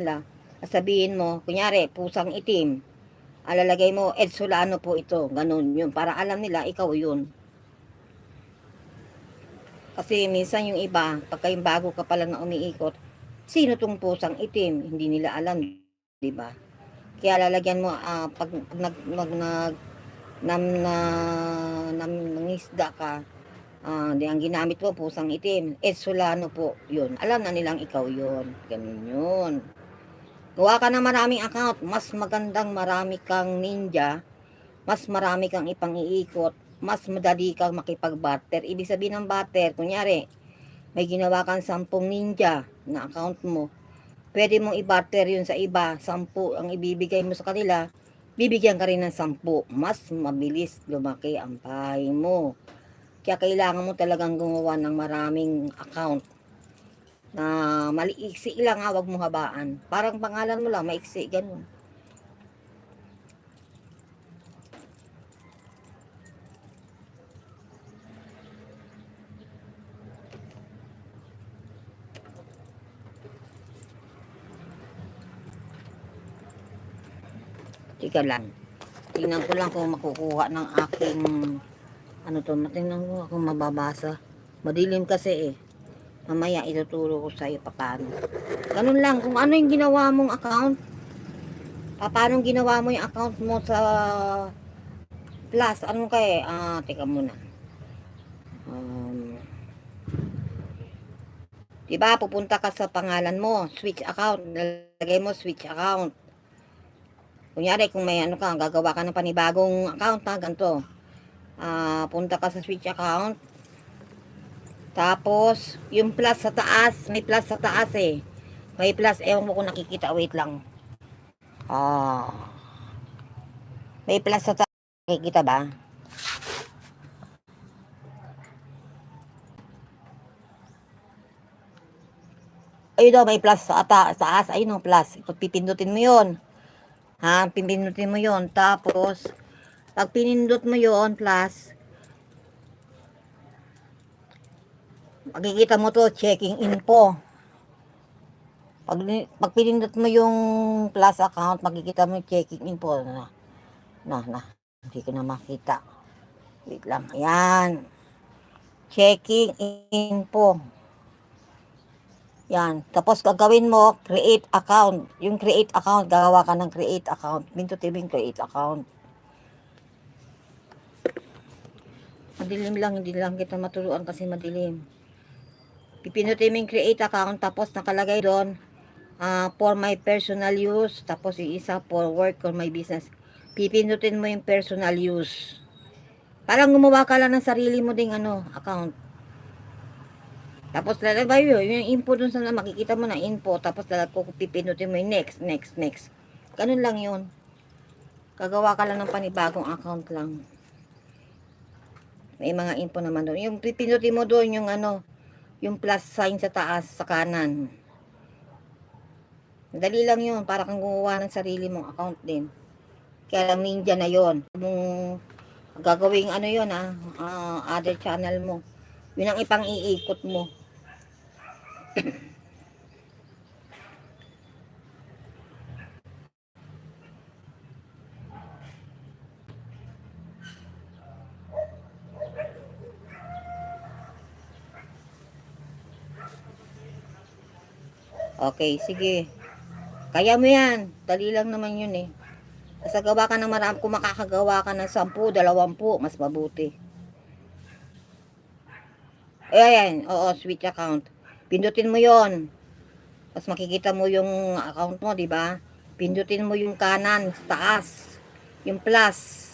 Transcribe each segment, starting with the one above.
nila. Sabihin mo, kunyari, pusang itim. Alalagay mo, Ed Solano po ito. Ganun yun. Para alam nila, ikaw yun. Kasi minsan yung iba, pagka yung bago ka pala na umiikot, sino tong pusang itim? Hindi nila alam, di ba? Kaya lalagyan mo, pag nangisda ka, di ang ginamit mo, pusang itim. Ed Solano po, yun. Alam na nilang ikaw yun. Ganun yun. Gawa ka ng maraming account, mas magandang marami kang ninja, mas marami kang ipang-iikot, mas madali kang makipag-barter. Ibig sabihin ng barter, kunyari, may ginawa kang 10 ninja na account mo, pwede mong i-barter yun sa iba, 10 ang ibibigay mo sa kanila, bibigyan ka rin ng 10. Mas mabilis lumaki ang pahay mo. Kaya kailangan mo talagang gumawa ng maraming account na maliiksi lang ha, wag mo habaan. Parang pangalan mo lang, maiksi, ganun. Tika lang. Tingnan ko lang kung makukuha ng aking ano to, matingnan ko kung mababasa. Madilim kasi eh. Mamaya ituturo ko sa iyo paano. Ganun lang, kung ano yung ginawa mong account, paano ginawa mo yung account mo sa Plus, ano kay, teka muna. Um, diba, pupunta ka sa pangalan mo, switch account, nalagay mo switch account. Kunyari, kung may ano ka, gagawa ka ng panibagong account na ganito. Punta ka sa switch account. Tapos, yung plus sa taas, may plus sa taas eh. May plus, ewan mo kung nakikita, wait lang. May plus sa taas, nakikita ba? Ayun daw, may plus sa taas, ayun o, plus. Pipindutin mo yun. Pipindutin mo yun. Tapos, pag pinindot mo yun, plus, makikita mo to, checking info. Pag pinindot mo yung plus account, makikita mo yung checking info. Hindi ko na makita. Wait lang. Ayan. Checking info. Yan. Tapos gagawin mo, create account. Yung create account, gagawa ka ng create account. Pindutin mo yung create account. Madilim lang, hindi lang kita maturuan kasi madilim. Pipindutin mo yung create account, tapos nakalagay doon, for my personal use, tapos yung isa for work or my business. Pipindutin mo yung personal use. Parang gumawa ka lang ng sarili mo ding account. Tapos lalagay yun, yung info dun sa makikita mo na info, tapos pipindutin mo yung next, next, next. Ganun lang yun. Gagawa ka lang ng panibagong account lang. May mga info naman doon. Yung pipindutin mo doon yung yung plus sign sa taas, sa kanan. Dali lang yun, para kang gumawa ng sarili mong account din. Kaya lang ninja na yun. Kung gagawing yun other channel mo. Yun ang ipang-iikot mo. Okay, sige. Kaya mo yan. Dali lang naman yun eh. Basta gawa ka ng marami. Kung makakagawa ka ng 10, 20, mas mabuti. Ayan, oo, switch account. Pindutin mo yon. Mas makikita mo yung account mo, di ba? Pindutin mo yung kanan, sa taas. Yung plus.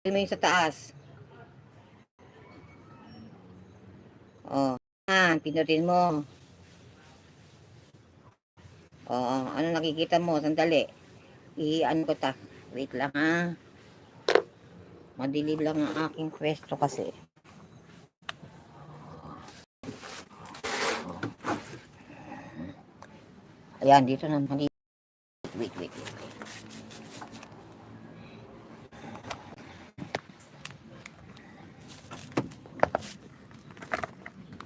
Pindutin mo yung sa taas. Oh, pindutin mo. Oo, ano nakikita mo? Sandali. I-ano ko ta. Wait lang ha. Madilim lang ang aking pwesto kasi. Ayan, dito na. Wait, wait.